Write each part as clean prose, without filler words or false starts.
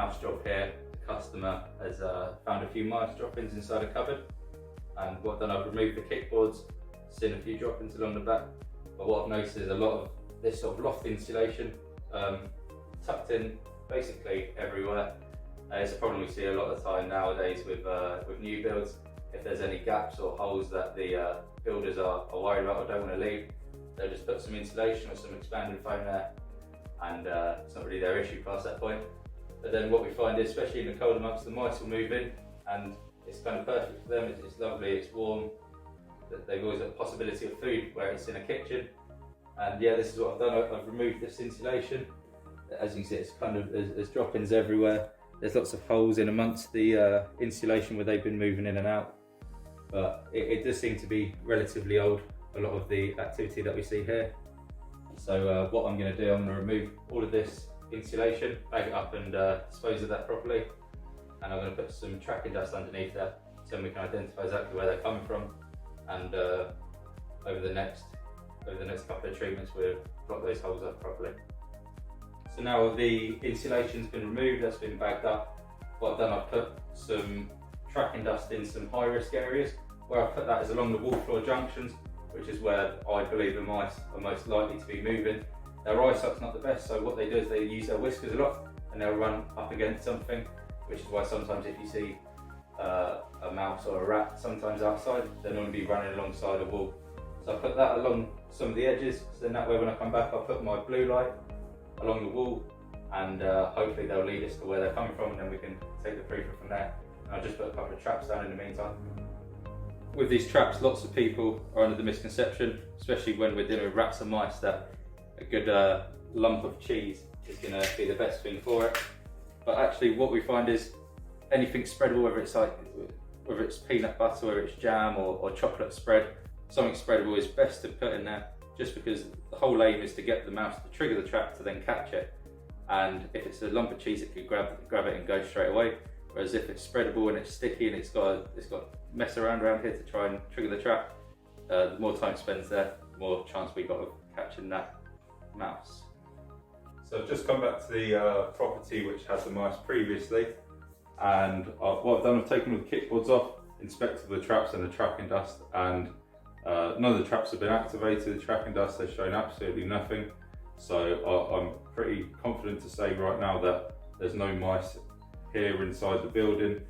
mouse drop here. The customer has found a few mouse droppings inside a cupboard, and what I've done, I've removed the kickboards, seen a few droppings along the back, but what I've noticed is a lot of this sort of loft insulation tucked in basically everywhere. It's a problem we see a lot of the time nowadays with new builds. If there's any gaps or holes that the builders are worried about or don't want to leave, they'll just put some insulation or some expanding foam there, and it's not really their issue past that point. But then what we find is, especially in the colder months, the mice will move in, and it's kind of perfect for them. It's lovely, it's warm. They've always got the possibility of food where it's in a kitchen. And yeah, this is what I've done. I've removed this insulation. As you can see, it's kind of, there's droppings everywhere. There's lots of holes in amongst the insulation where they've been moving in and out. But it does seem to be relatively old, a lot of the activity that we see here. So what I'm going to do, I'm going to remove all of this insulation, bag it up and dispose of that properly. And I'm going to put some tracking dust underneath that so we can identify exactly where they're coming from. And over the next couple of treatments, we'll block those holes up properly. So now the insulation's been removed, that's been bagged up. What I've done, I've put some tracking dust in some high risk areas. Where I've put that is along the wall floor junctions, which is where I believe the mice are most likely to be moving. Their eyesight's not the best, so what they do is they use their whiskers a lot and they'll run up against something, which is why sometimes if you see a mouse or a rat sometimes outside, they'll normally be running alongside a wall. So I put that along some of the edges, so then that way when I come back I'll put my blue light along the wall, and hopefully they'll lead us to where they're coming from, and then we can take the proof from there. And I'll just put a couple of traps down in the meantime. With these traps, lots of people are under the misconception, especially when we're dealing with rats and mice, that a good lump of cheese is going to be the best thing for it. But actually what we find is anything spreadable, whether it's peanut butter, whether it's jam or chocolate spread, something spreadable is best to put in there, just because the whole aim is to get the mouse to trigger the trap to then catch it. And if it's a lump of cheese, it could grab it and go straight away. Whereas if it's spreadable and it's sticky and it's got mess around here to try and trigger the trap, the more time spent there, the more chance we got of catching that mouse. So I've just come back to the property which had the mice previously, and what I've done, I've taken all the kickboards off, inspected the traps and the tracking dust, and none of the traps have been activated. The tracking dust has shown absolutely nothing. So I'm pretty confident to say right now that there's no mice here inside the building.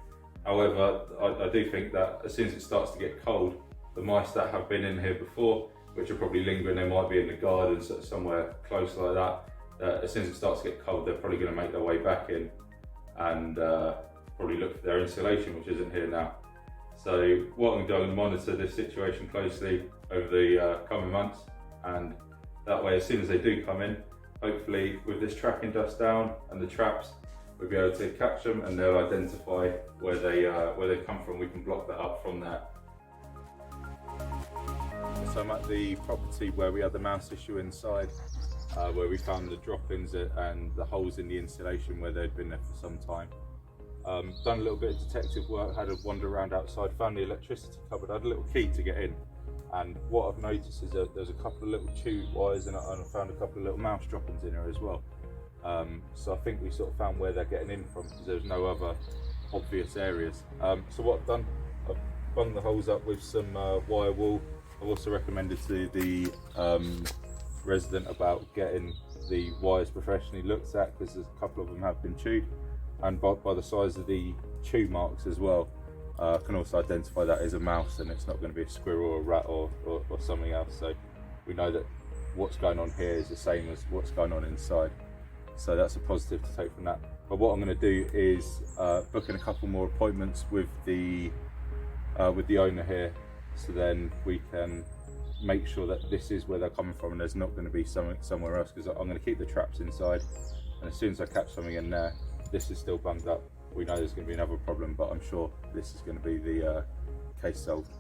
However, I do think that as soon as it starts to get cold, the mice that have been in here before, which are probably lingering, they might be in the garden somewhere close like that, as soon as it starts to get cold, they're probably going to make their way back in and probably look for their insulation, which isn't here now. So what I'm going to monitor this situation closely over the coming months, and that way as soon as they do come in, hopefully with this tracking dust down and the traps, we'll be able to catch them and they'll identify where they come from. We can block that up from there. So I'm at the property where we had the mouse issue inside, where we found the droppings and the holes in the insulation where they'd been there for some time. Done a little bit of detective work, had a wander around outside, found the electricity cupboard, had a little key to get in. And what I've noticed is that there's a couple of little tube wires and I found a couple of little mouse droppings in here as well. So I think we sort of found where they're getting in from, because there's no other obvious areas. So what I've done, I've bung the holes up with some wire wool. I've also recommended to the resident about getting the wires professionally looked at, because a couple of them have been chewed, and by the size of the chew marks as well, I can also identify that as a mouse, and it's not going to be a squirrel or a rat or something else. So we know that what's going on here is the same as what's going on inside. So that's a positive to take from that. But what I'm going to do is book in a couple more appointments with the owner here, so then we can make sure that this is where they're coming from and there's not going to be somewhere else, because I'm going to keep the traps inside, and as soon as I catch something in there, this is still bunged up, we know there's going to be another problem, but I'm sure this is going to be the case solved.